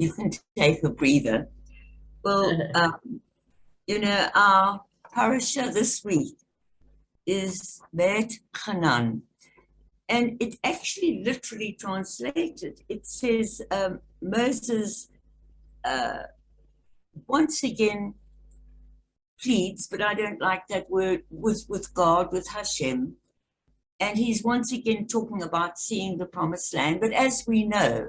You can take a breather. Well, our parasha this week is Beit Hanan, and it actually literally translated. It says Moses once again pleads, but I don't like that word, with God, with Hashem. And he's once again talking about seeing the promised land. But as we know,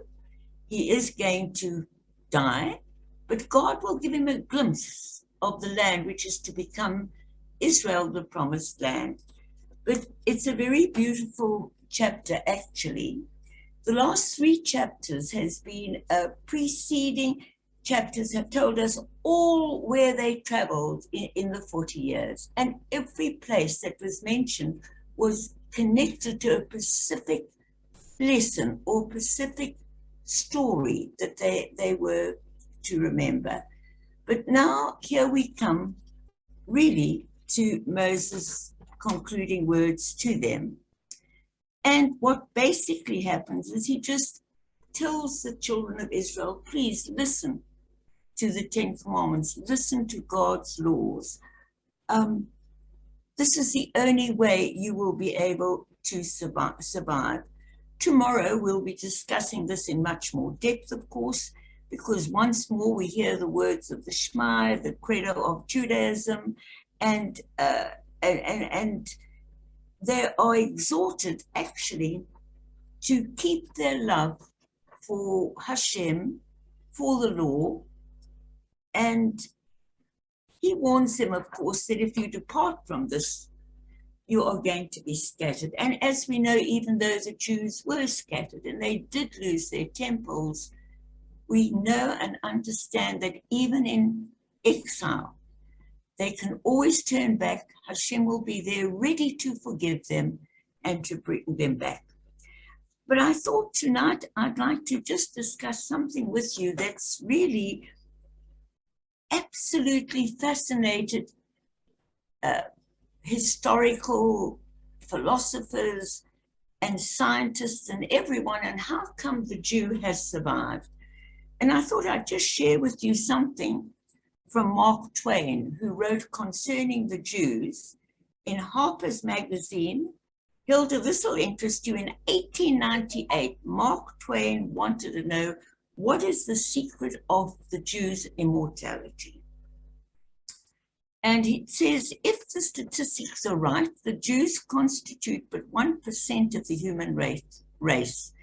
he is going to die, but God will give him a glimpse of the land which is to become Israel, the promised land. But it's a very beautiful chapter, actually. The last three chapters has been preceding chapters have told us all where they traveled in the 40 years. And every place that was mentioned was connected to a specific lesson or specific story that they were to remember. But now here we come really to Moses' concluding words to them. And what basically happens is he just tells the children of Israel, please listen to the 10 Commandments, listen to God's laws. This is the only way you will be able to survive. Tomorrow we'll be discussing this in much more depth, of course, because once more we hear the words of the Shema, the credo of Judaism, and they are exhorted actually to keep their love for Hashem, for the law, and he warns them, of course, that if you depart from this, you are going to be scattered. And as we know, even though the Jews were scattered and they did lose their temples, we know and understand that even in exile, they can always turn back. Hashem will be there ready to forgive them and to bring them back. But I thought tonight I'd like to just discuss something with you that's really absolutely fascinated historical philosophers and scientists and everyone, and how come the Jew has survived. And I thought I'd just share with you something from Mark Twain, who wrote concerning the Jews in Harper's Magazine. Hilda, this will interest you. In 1898, Mark Twain wanted to know, what is the secret of the Jews' immortality? And it says, if the statistics are right, the Jews constitute but 1% of the human race.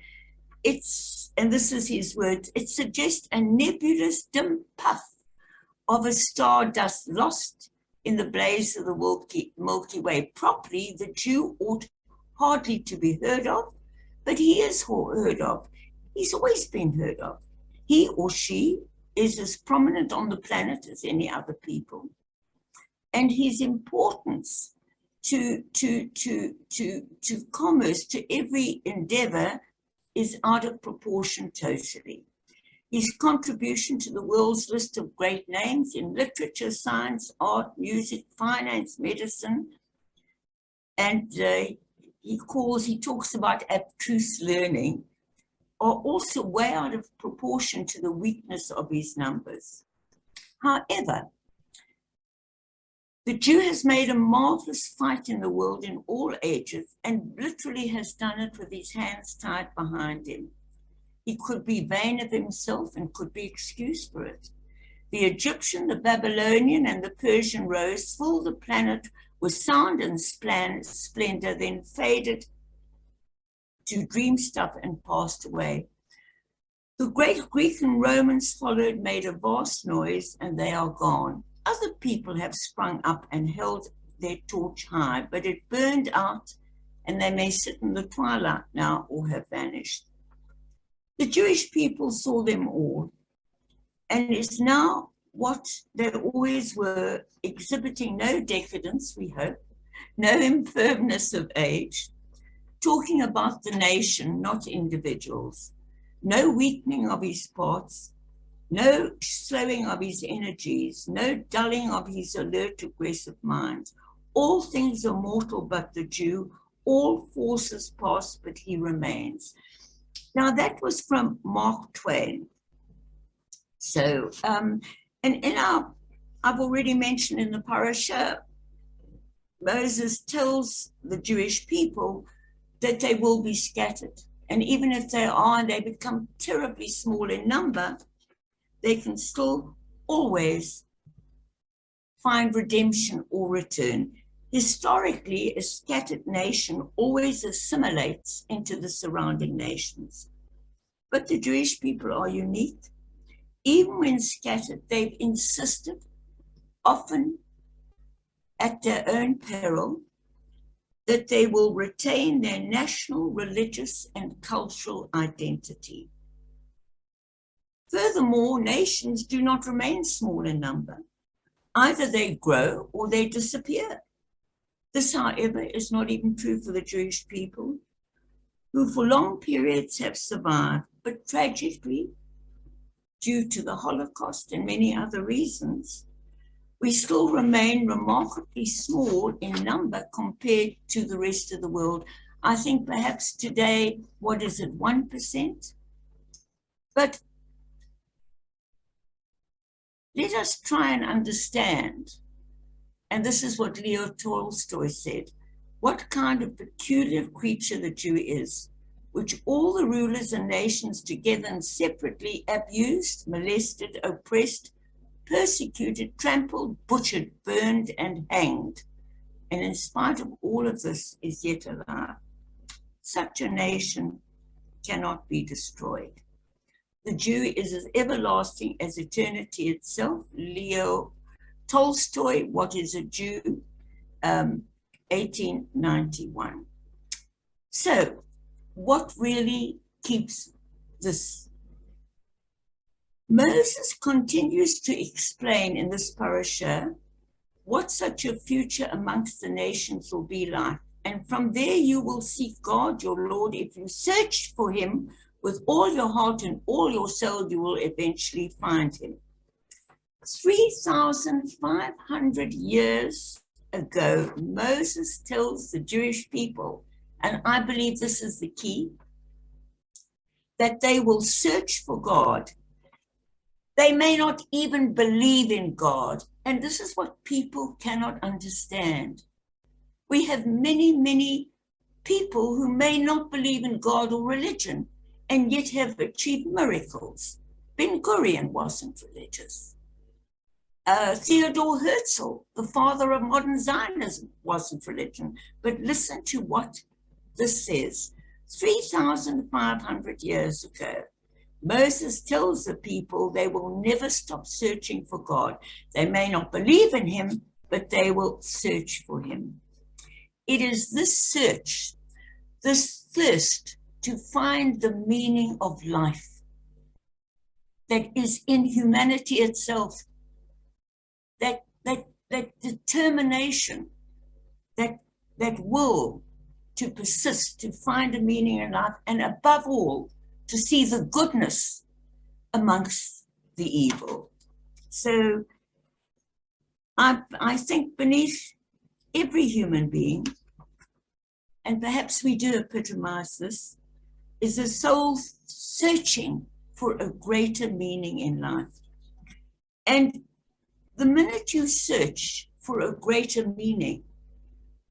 And this is his words, it suggests a nebulous dim puff of a star dust lost in the blaze of the Milky Way. Properly, the Jew ought hardly to be heard of, but he is heard of. He's always been heard of. He or she is as prominent on the planet as any other people. And his importance to commerce, to every endeavor, is out of proportion totally. His contribution to the world's list of great names in literature, science, art, music, finance, medicine, and he talks about abstruse learning, are also way out of proportion to the weakness of his numbers. However, the Jew has made a marvelous fight in the world in all ages, and literally has done it with his hands tied behind him. He could be vain of himself and could be excused for it. The Egyptian, the Babylonian, and the Persian rose filled the planet with sound and splendor, then faded to dream stuff and passed away. The great Greek and Romans followed, made a vast noise, and they are gone. Other people have sprung up and held their torch high, but it burned out, and they may sit in the twilight now or have vanished. The Jewish people saw them all, and is now what they always were, exhibiting no decadence, we hope, no infirmness of age, talking about the nation, not individuals, no weakening of his parts, no slowing of his energies, no dulling of his alert, aggressive mind. All things are mortal but the Jew, all forces pass but he remains. Now that was from Mark Twain. So, and I've already mentioned in the parasha, Moses tells the Jewish people that they will be scattered. And even if they are and they become terribly small in number, they can still always find redemption or return. Historically, a scattered nation always assimilates into the surrounding nations. But the Jewish people are unique. Even when scattered, they've insisted, often at their own peril, that they will retain their national, religious, and cultural identity. Furthermore, nations do not remain small in number. Either they grow or they disappear. This, however, is not even true for the Jewish people, who for long periods have survived, but tragically, due to the Holocaust and many other reasons, we still remain remarkably small in number compared to the rest of the world. I think perhaps today, what is it, 1%? But let us try and understand, and this is what Leo Tolstoy said, what kind of peculiar creature the Jew is, which all the rulers and nations together and separately abused, molested, oppressed, persecuted, trampled, butchered, burned, and hanged. And in spite of all of this, is yet alive. Such a nation cannot be destroyed. The Jew is as everlasting as eternity itself. Leo Tolstoy, What is a Jew? 1891. So, what really keeps this? Moses continues to explain in this parasha what such a future amongst the nations will be like. And from there you will seek God, your Lord. If you search for him with all your heart and all your soul, you will eventually find him. 3,500 years ago, Moses tells the Jewish people, and I believe this is the key, that they will search for God. They may not even believe in God. And this is what people cannot understand. We have many, many people who may not believe in God or religion and yet have achieved miracles. Ben-Gurion wasn't religious. Theodor Herzl, the father of modern Zionism, wasn't religion. But listen to what this says. 3,500 years ago, Moses tells the people they will never stop searching for God. They may not believe in him, but they will search for him. It is this search, this thirst to find the meaning of life that is in humanity itself, that determination, that will to persist, to find a meaning in life, and above all, to see the goodness amongst the evil. So I think beneath every human being, and perhaps we do epitomize this, is a soul searching for a greater meaning in life. And the minute you search for a greater meaning,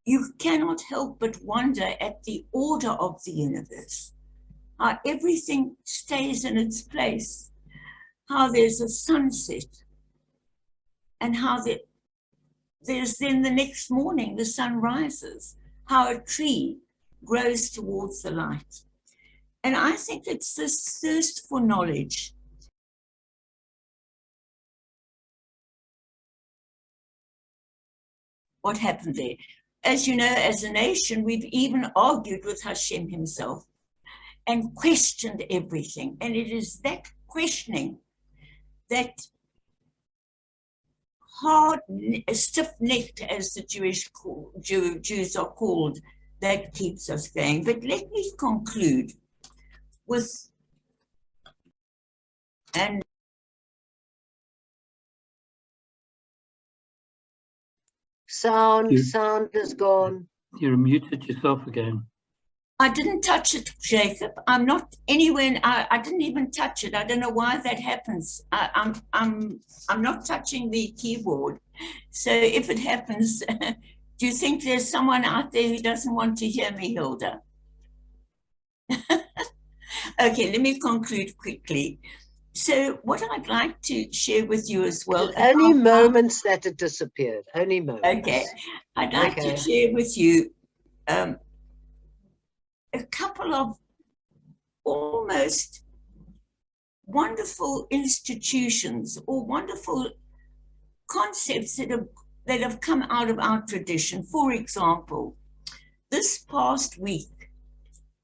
you cannot help but wonder at the order of the universe, how everything stays in its place, how there's a sunset, and how there's then the next morning the sun rises, how a tree grows towards the light. And I think it's this thirst for knowledge. What happened there? As you know, as a nation, we've even argued with Hashem himself and questioned everything. And it is that questioning, that hard, stiff-necked, as the Jews are called, that keeps us going. But let me conclude with, and sound is gone. You muted yourself again. I didn't touch it, Jacob. I'm not anywhere. I didn't even touch it. I don't know why that happens. I'm not touching the keyboard. So if it happens, do you think there's someone out there who doesn't want to hear me, Hilda? Okay, let me conclude quickly. So what I'd like to share with you as well. Only moments that it disappeared. Only moments. Okay, I'd like to share with you a couple of almost wonderful institutions or wonderful concepts that have come out of our tradition. For example, this past week,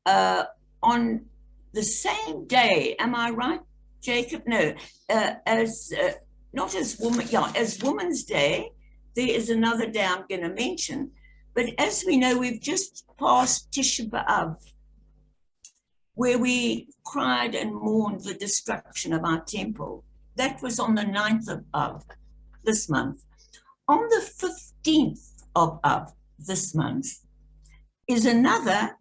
on the same day, am I right, Jacob? No, not as woman, yeah, as Women's Day, there is another day I'm going to mention. But as we know, we've just passed Tisha B'Av, where we cried and mourned the destruction of our temple. That was on the 9th of this month. On the 15th of this month is another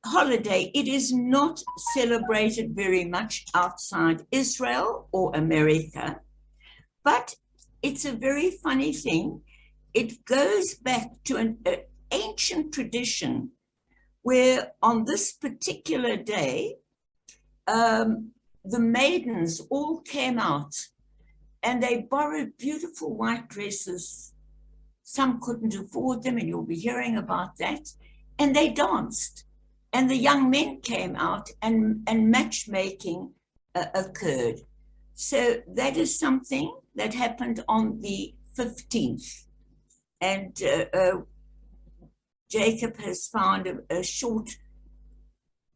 holiday. It is not celebrated very much outside Israel or America, but it's a very funny thing. It goes back to an ancient tradition where on this particular day, the maidens all came out and they borrowed beautiful white dresses. Some couldn't afford them, and you'll be hearing about that. And they danced. And the young men came out and matchmaking occurred. So that is something that happened on the 15th. And Jacob has found a short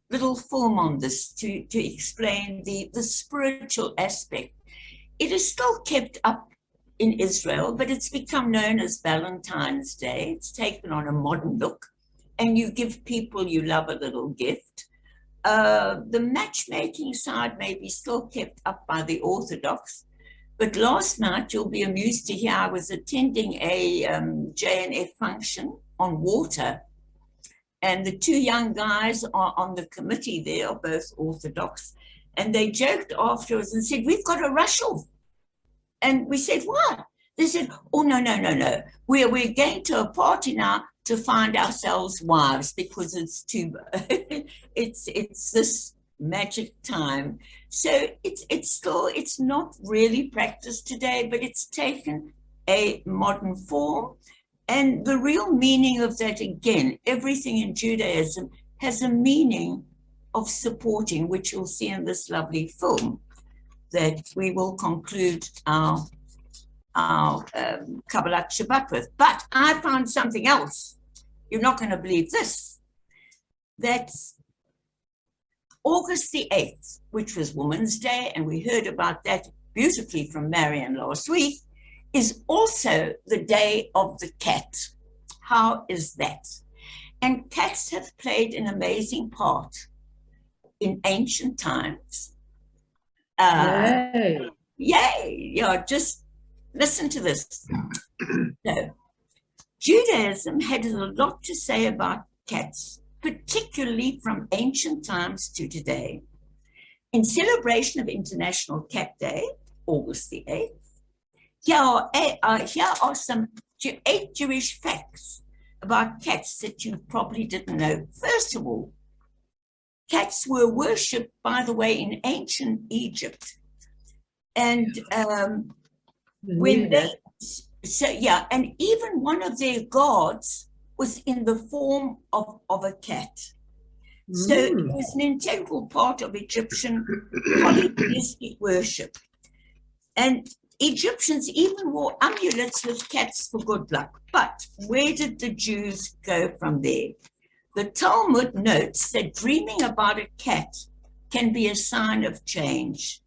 little film on this to explain the spiritual aspect. It is still kept up in Israel, but it's become known as Valentine's Day. It's taken on a modern look, and you give people you love a little gift. The matchmaking side may be still kept up by the Orthodox, but last night, you'll be amused to hear, I was attending a JNF function on water, and the two young guys are on the committee there, are both Orthodox, and they joked afterwards and said, "We've got to rush off." And we said, "What?" They said, "Oh, no. We're going to a party now to find ourselves wives because it's too, it's this magic time." So it's not really practiced today, but it's taken a modern form. And the real meaning of that, again, everything in Judaism has a meaning of supporting, which you'll see in this lovely film that we will conclude our Kabbalat Shabbat with. But I found something else. You're not going to believe this. That's August the 8th, which was Women's Day, and we heard about that beautifully from Marion last week, is also the day of the cat. How is that? And cats have played an amazing part in ancient times. Yay! Yeah, just listen to this. So, Judaism had a lot to say about cats, particularly from ancient times to today. In celebration of International Cat Day, August the 8th, here are some 8 Jewish facts about cats that you probably didn't know. First of all, cats were worshipped, by the way, in ancient Egypt. And and even one of their gods was in the form of a cat. So it was an integral part of Egyptian polytheistic worship. And Egyptians even wore amulets with cats for good luck. But where did the Jews go from there? The Talmud notes that dreaming about a cat can be a sign of change.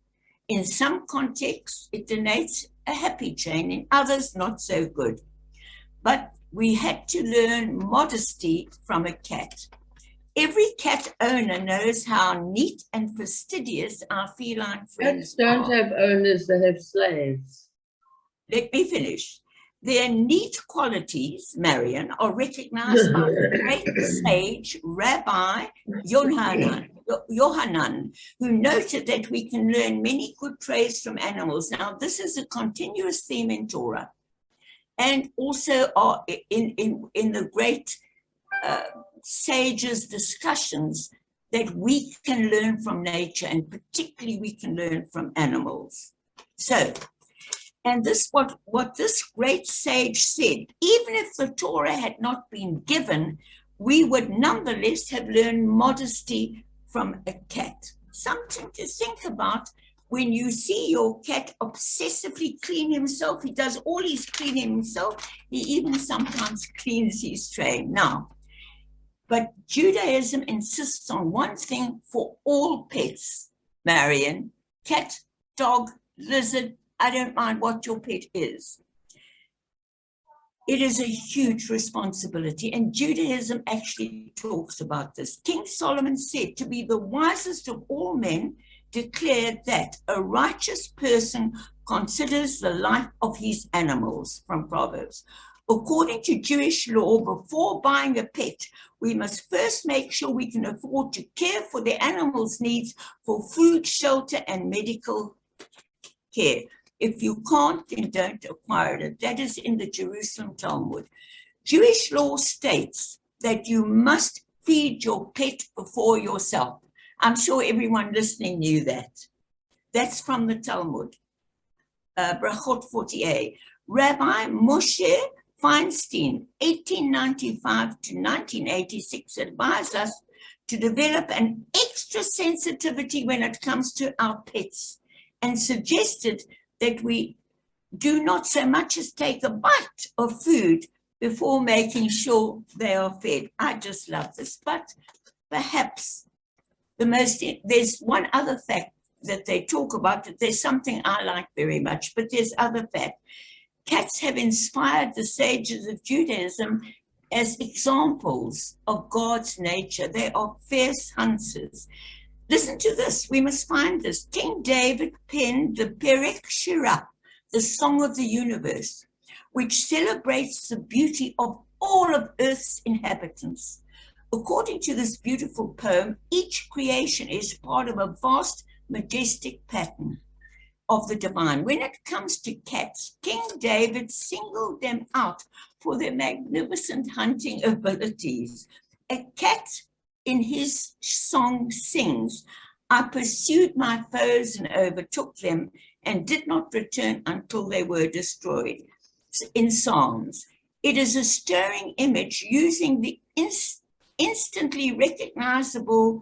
In some contexts, it denotes a happy change, in others, not so good. But we had to learn modesty from a cat. Every cat owner knows how neat and fastidious our feline friends Cats don't have owners, they have slaves. Let me finish. Their neat qualities, Marion, are recognized by the great sage Rabbi Yohanan, who noted that we can learn many good traits from animals. Now, this is a continuous theme in Torah, and also in the great sages' discussions that we can learn from nature, and particularly we can learn from animals. So, and this what this great sage said, even if the Torah had not been given, we would nonetheless have learned modesty from a cat. Something to think about when you see your cat obsessively clean himself. He does all his cleaning himself. He even sometimes cleans his tray. Now, but Judaism insists on one thing for all pets, Marion: cat, dog, lizard, I don't mind what your pet is. It is a huge responsibility, and Judaism actually talks about this. King Solomon said, to be the wisest of all men, declared that a righteous person considers the life of his animals, from Proverbs. According to Jewish law, before buying a pet, we must first make sure we can afford to care for the animal's needs for food, shelter, and medical care. If you can't, then don't acquire it. That is in the Jerusalem Talmud. Jewish law states that you must feed your pet before yourself. I'm sure everyone listening knew that. That's from the Talmud, Brachot 40a. Rabbi Moshe Feinstein, 1895 to 1986, advised us to develop an extra sensitivity when it comes to our pets, and suggested that we do not so much as take a bite of food before making sure they are fed. I just love this. But perhaps there's one other fact that they talk about, that there's something I like very much, but there's other fact. Cats have inspired the sages of Judaism as examples of God's nature. They are fierce hunters. Listen to this, we must find this. King David penned the Perek Shirah, the Song of the Universe, which celebrates the beauty of all of Earth's inhabitants. According to this beautiful poem, each creation is part of a vast, majestic pattern of the divine. When it comes to cats, King David singled them out for their magnificent hunting abilities. A cat in his song sings, I pursued my foes and overtook them and did not return until they were destroyed. In Psalms, it is a stirring image using the instantly recognizable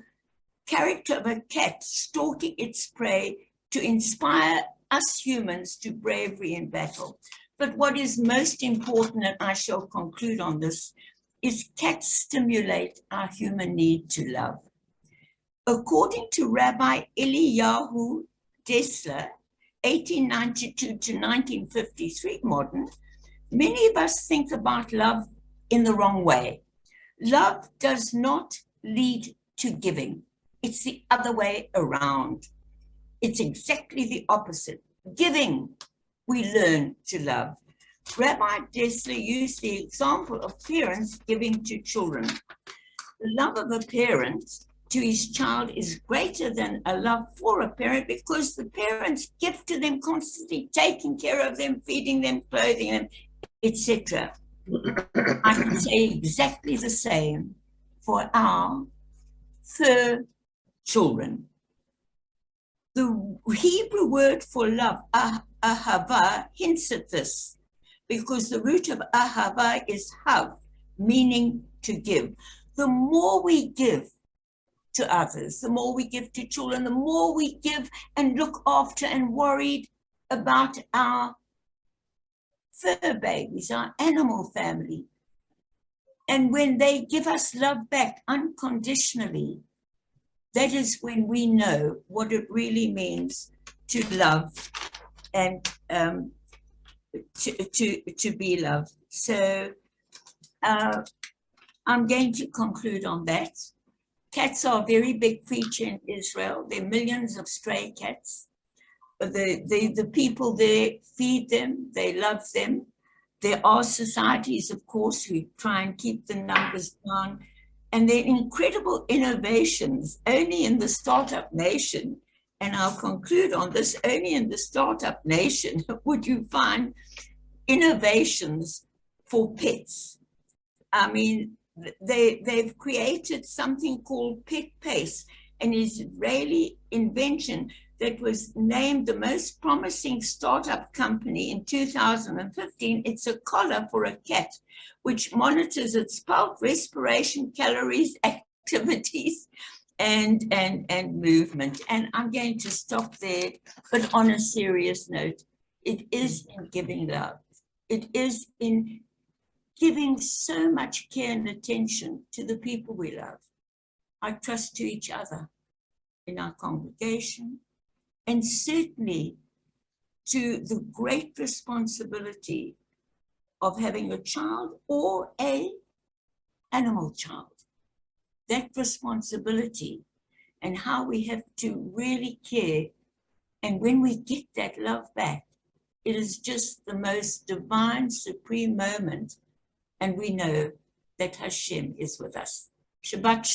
character of a cat stalking its prey to inspire us humans to bravery in battle. But what is most important, and I shall conclude on this, is cats stimulate our human need to love. According to Rabbi Eliyahu Dessler, 1892 to 1953 modern, many of us think about love in the wrong way. Love does not lead to giving. It's the other way around. It's exactly the opposite. Giving, we learn to love. Rabbi Dessler used the example of parents giving to children. The love of a parent to his child is greater than a love for a parent, because the parents give to them constantly, taking care of them, feeding them, clothing them, etc. I can say exactly the same for our fur children. The Hebrew word for love, ahava, hints at this, because the root of ahava is hav, meaning to give. The more we give to others, the more we give to children, the more we give and look after and worried about our fur babies, our animal family. And when they give us love back unconditionally, that is when we know what it really means to love and to be loved. So I'm going to conclude on that. Cats are a very big feature in Israel. There are millions of stray cats. The people there feed them, they love them. There are societies, of course, who try and keep the numbers down, and there are incredible innovations only in the startup nation. And I'll conclude on this: only in the startup nation would you find innovations for pets. I mean, they've created something called Pet Pace, an Israeli invention that was named the most promising startup company in 2015. It's a collar for a cat, which monitors its pulse, respiration, calories, activities, and movement. And I'm going to stop there, but on a serious note, it is in giving love. It is in giving so much care and attention to the people we love. I trust to each other in our congregation, and certainly to the great responsibility of having a child or an animal child. That responsibility and how we have to really care. And when we get that love back, it is just the most divine, supreme moment. And we know that Hashem is with us. Shabbat Shalom.